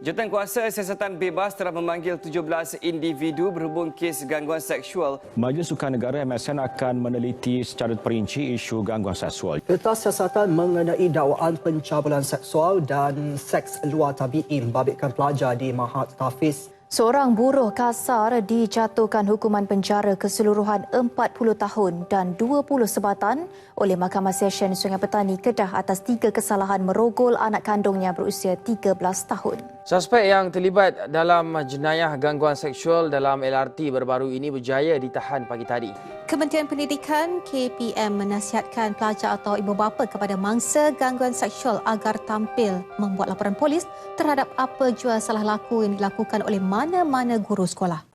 Jawatankuasa Siasatan Bebas telah memanggil 17 individu berhubung kes gangguan seksual. Majlis Sukan Negara MSN akan meneliti secara perinci isu gangguan seksual. Kertas siasatan mengenai dakwaan pencabulan seksual dan seks luar tabi'i membabitkan pelajar di Mahat Tafiz. Seorang buruh kasar dijatuhkan hukuman penjara keseluruhan 40 tahun dan 20 sebatan oleh Mahkamah Session Sungai Petani Kedah atas 3 kesalahan merogol anak kandungnya berusia 13 tahun. Suspek yang terlibat dalam jenayah gangguan seksual dalam LRT baru-baru ini berjaya ditahan pagi tadi. Kementerian Pendidikan KPM menasihatkan pelajar atau ibu bapa kepada mangsa gangguan seksual agar tampil membuat laporan polis terhadap apa jua salah laku yang dilakukan oleh mana-mana guru sekolah.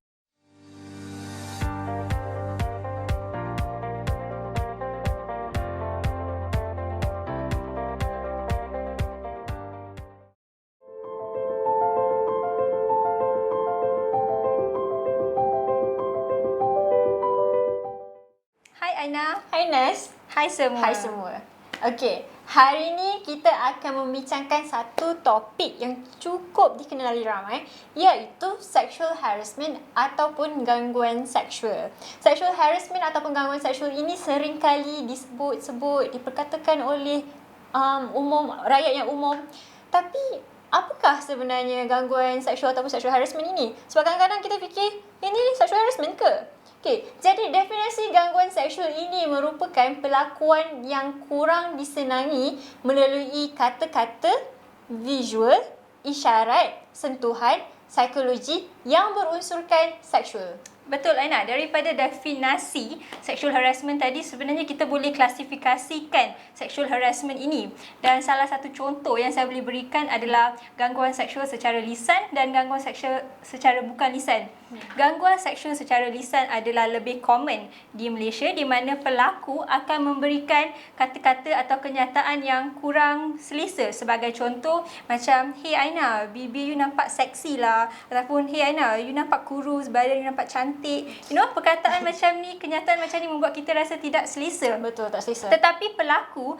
Hai Aina. Hai Nas. Hai semua. Hai semua. Okey, hari ini kita akan membincangkan satu topik yang cukup dikenali ramai, iaitu sexual harassment ataupun gangguan seksual. Sexual harassment ataupun gangguan seksual ini seringkali disebut-sebut, diperkatakan oleh rakyat yang umum. Tapi apakah sebenarnya gangguan seksual ataupun sexual harassment ini? Sebab kadang-kadang kita fikir, ini sexual harassment ke? Okey, jadi definisi gangguan seksual ini merupakan perlakuan yang kurang disenangi melalui kata-kata, visual, isyarat, sentuhan, psikologi yang berunsurkan seksual. Betul Aina, daripada definasi sexual harassment tadi sebenarnya kita boleh klasifikasikan sexual harassment ini. Dan salah satu contoh yang saya boleh berikan adalah gangguan seksual secara lisan dan gangguan seksual secara bukan lisan. Gangguan seksual secara lisan adalah lebih common di Malaysia di mana pelaku akan memberikan kata-kata atau kenyataan yang kurang selesa. Sebagai contoh macam, "Hey Aina, bibir you nampak seksi lah." Ataupun, "Hey Aina, you nampak kurus, badan you nampak cantik." You know, perkataan macam ni, kenyataan macam ni membuat kita rasa tidak selesa. Betul, tak selesa. Tetapi pelaku,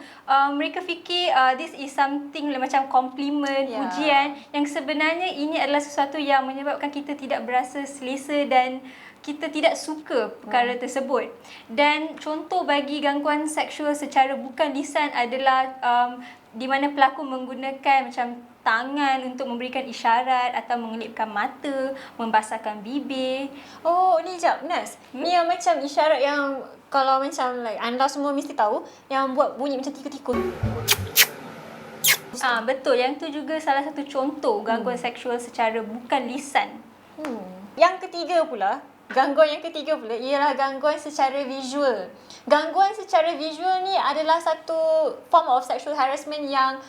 mereka fikir this is something macam compliment, pujian, yang sebenarnya ini adalah sesuatu yang menyebabkan kita tidak berasa selesa dan kita tidak suka perkara tersebut. Dan contoh bagi gangguan seksual secara bukan lisan adalah di mana pelaku menggunakan macam tangan untuk memberikan isyarat atau mengelipkan mata, membasahkan bibir. Oh, ni jap Nas. Ni yang macam isyarat yang kalau macam like anda semua mesti tahu yang buat bunyi macam tikus-tikus. Betul, yang tu juga salah satu contoh gangguan seksual secara bukan lisan. Yang ketiga pula, gangguan yang ketiga pula ialah gangguan secara visual. Gangguan secara visual ni adalah satu form of sexual harassment yang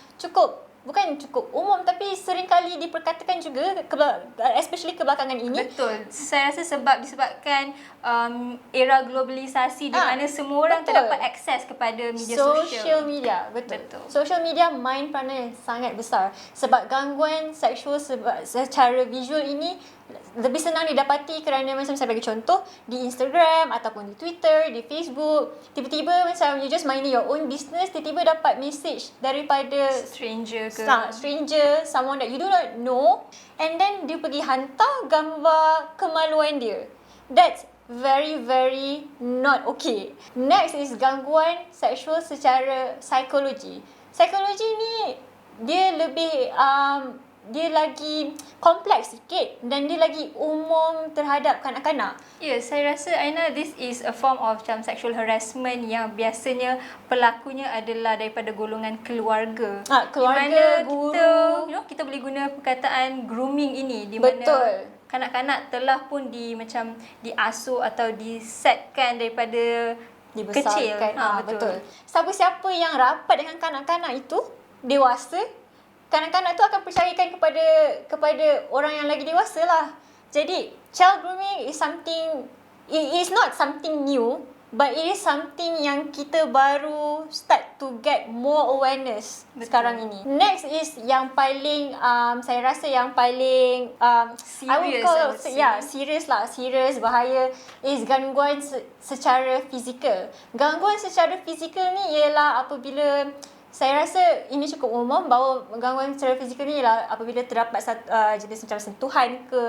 bukan cukup umum tapi seringkali diperkatakan juga especially kebelakangan ini. Betul. Saya rasa disebabkan era globalisasi di mana semua orang terdapat akses kepada media sosial. Social media, betul. Social media main peranan yang sangat besar sebab gangguan seksual secara visual ini lebih senang didapati kerana macam saya bagi contoh di Instagram ataupun di Twitter, di Facebook, tiba-tiba macam you just minding your own business, tiba-tiba dapat message daripada stranger, someone that you do not know, and then dia pergi hantar gambar kemaluan dia. That's very, very not okay. Next is gangguan seksual secara psikologi. Psikologi ni dia lebih dia lagi kompleks sikit dan dia lagi umum terhadap kanak-kanak. Ya, saya rasa Aina, this is a form of macam sexual harassment yang biasanya pelakunya adalah daripada golongan keluarga. Keluarga, guru. Kita boleh guna perkataan grooming ini di mana kanak-kanak telah pun diasuh atau disetkan daripada kecil. Betul. Siapa-siapa yang rapat dengan kanak-kanak itu dewasa, kanak-kanak tu akan percayakan kepada orang yang lagi dewasa lah. Jadi, child grooming is not something new, but it is something yang kita baru start to get more awareness sekarang ini. Next is yang paling, saya rasa yang paling serious, bahaya is gangguan secara fizikal. Gangguan secara fizikal ni ialah apabila saya rasa ini cukup umum bahawa gangguan secara fizikal ni ialah apabila terdapat jenis macam sentuhan ke,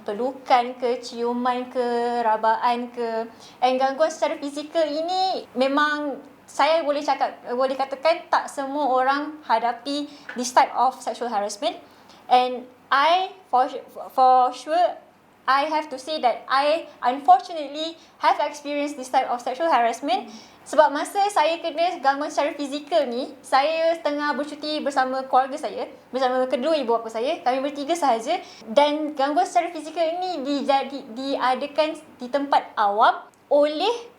pelukan ke, ciuman ke, rabaan ke. Dan gangguan secara fizikal ini memang saya boleh katakan tak semua orang hadapi this type of sexual harassment. And I for sure I have to say that I unfortunately have experienced this type of sexual harassment. Sebab masa saya kena gangguan secara fizikal ni, saya tengah bercuti bersama keluarga saya, bersama kedua ibu bapa saya, kami bertiga sahaja, dan gangguan secara fizikal ini diadakan di tempat awam oleh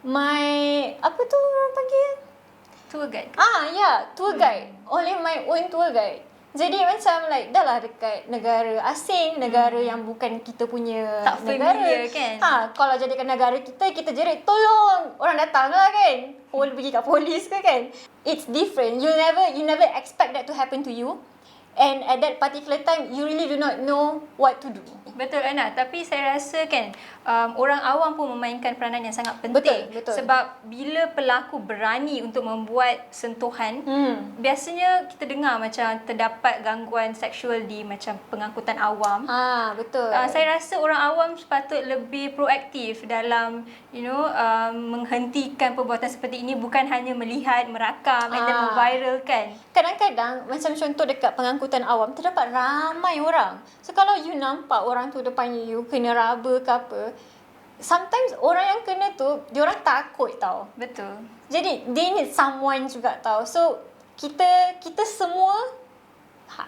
apa tu orang panggil? Tour guide. Tour guide. Oleh my own tour guide. Jadi macam dah lah dekat negara asing, negara yang bukan kita punya tak negara. Familiar kan? Kalau jadikan negara kita jerit, tolong, orang datang lah kan. Pergi kat polis ke kan. It's different. You never expect that to happen to you. And at that particular time, you really do not know what to do. Betul Ana, tapi saya rasa kan orang awam pun memainkan peranan yang sangat penting. Betul. Sebab bila pelaku berani untuk membuat sentuhan, biasanya kita dengar macam terdapat gangguan seksual di macam pengangkutan awam. Betul. Saya rasa orang awam sepatut lebih proaktif dalam menghentikan perbuatan seperti ini, bukan hanya melihat, merakam and then memviralkan. Kadang-kadang macam contoh dekat pengangkutan awam terdapat ramai orang. So kalau you nampak orang tu depan you kena raba ke apa, sometimes orang yang kena tu diorang takut tau. Betul. Jadi they need someone juga tau. So kita semua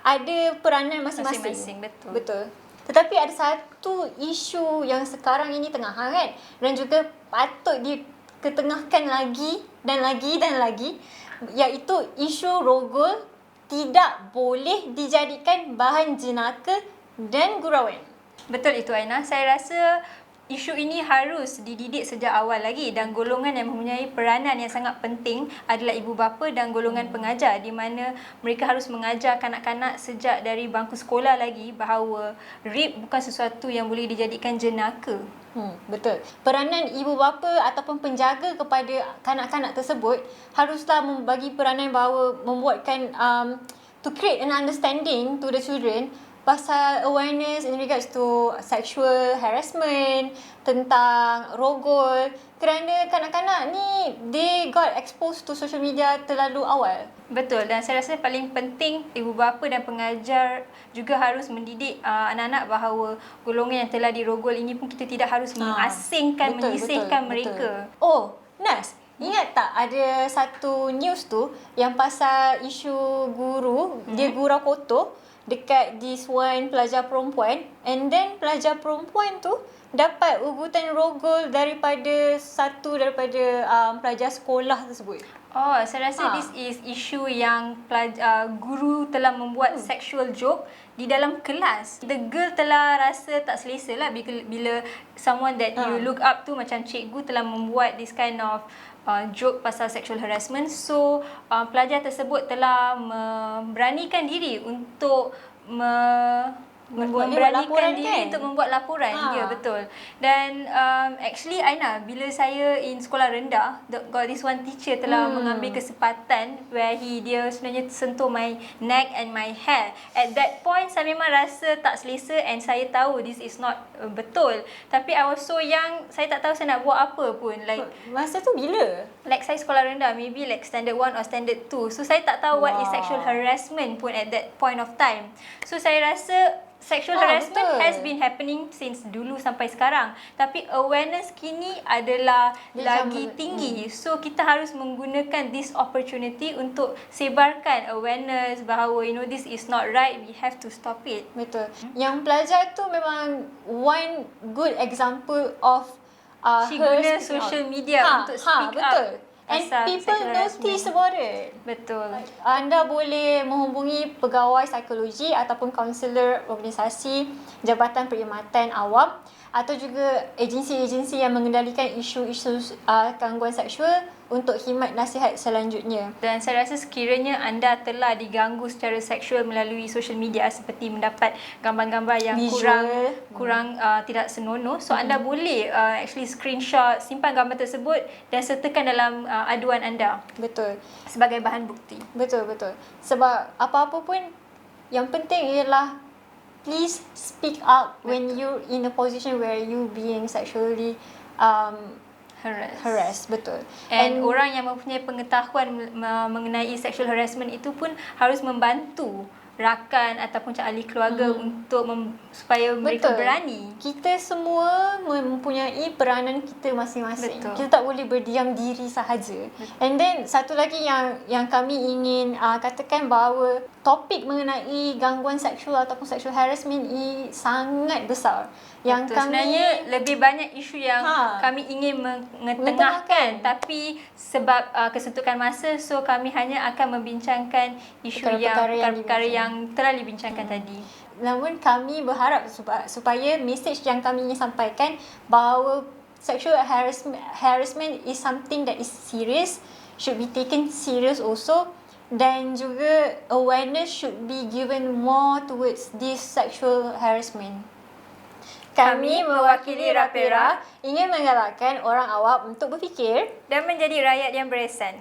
ada peranan masing-masing. Betul. Tetapi ada satu isu yang sekarang ini tengah hangat dan juga patut diketengahkan lagi dan lagi, iaitu isu rogol tidak boleh dijadikan bahan jenaka dan gurauan. Betul itu Aina. Saya rasa isu ini harus dididik sejak awal lagi, dan golongan yang mempunyai peranan yang sangat penting adalah ibu bapa dan golongan pengajar, di mana mereka harus mengajar kanak-kanak sejak dari bangku sekolah lagi bahawa rape bukan sesuatu yang boleh dijadikan jenaka. Betul. Peranan ibu bapa ataupun penjaga kepada kanak-kanak tersebut haruslah membagi peranan bahawa membuatkan to create an understanding to the children pasal awareness in regards to sexual harassment, tentang rogol, kerana kanak-kanak ni they got exposed to social media terlalu awal. Betul, dan saya rasa paling penting ibu bapa dan pengajar juga harus mendidik anak-anak bahawa golongan yang telah dirogol ini pun kita tidak harus mengasingkan, menyisihkan mereka. Oh, Nas, ingat tak ada satu news tu yang pasal isu guru, dia gurau kotor dekat this one pelajar perempuan, and then pelajar perempuan tu dapat ugutan rogol daripada pelajar sekolah tersebut. Oh, saya rasa this is isu yang guru telah membuat sexual joke di dalam kelas. The girl telah rasa tak selesa lah bila someone that you look up to macam cikgu telah membuat this kind of joke pasal sexual harassment. So pelajar tersebut telah memberanikan diri untuk memberanikan diri untuk membuat laporan. Ya, betul. Dan actually Aina, bila saya in sekolah rendah, got this one teacher telah mengambil kesempatan where dia sebenarnya sentuh my neck and my hair. At that point saya memang rasa tak selesa, and saya tahu this is not betul. Tapi I was so young, saya tak tahu saya nak buat apa pun. Like masa tu bila? Like saya sekolah rendah, maybe like standard 1 or standard 2. So saya tak tahu what is sexual harassment pun at that point of time. So saya rasa sexual harassment has been happening since dulu sampai sekarang. Tapi awareness kini adalah lagi tinggi. So kita harus menggunakan this opportunity untuk sebarkan awareness bahawa this is not right, we have to stop it. Betul. Yang pelajar tu memang one good example of she guna social media untuk speak up. And people notice about it. Betul. Anda boleh menghubungi pegawai psikologi ataupun kaunselor organisasi Jabatan Perkhidmatan Awam atau juga agensi-agensi yang mengendalikan isu-isu gangguan seksual untuk khidmat nasihat selanjutnya. Dan saya rasa sekiranya anda telah diganggu secara seksual melalui social media seperti mendapat gambar-gambar yang Visual. kurang tidak senonoh, so anda boleh actually screenshot, simpan gambar tersebut dan sertakan dalam aduan anda Betul. sebagai bahan bukti. Betul. Sebab apa-apa pun yang penting ialah please speak up when you in a position where you being sexually harassed. Betul. And orang yang mempunyai pengetahuan mengenai sexual harassment itu pun harus membantu rakan ataupun ahli keluarga untuk supaya mereka berani. Kita semua mempunyai peranan kita masing-masing. Betul. Kita tak boleh berdiam diri sahaja. And then satu lagi yang kami ingin katakan bahawa topik mengenai gangguan seksual ataupun sexual harassment ini sangat besar. Yang Betul. Sebenarnya lebih banyak isu yang kami ingin mengetengahkan, tapi sebab kesentukan masa, so kami hanya akan membincangkan isu perkara-perkara yang telah dibincangkan tadi. Namun kami berharap supaya mesej yang kami ingin sampaikan bahawa sexual harassment is something that is serious, should be taken serious also, dan juga awareness should be given more towards this sexual harassment. Kami mewakili Rapera ingin menggalakkan orang awam untuk berfikir dan menjadi rakyat yang beresan.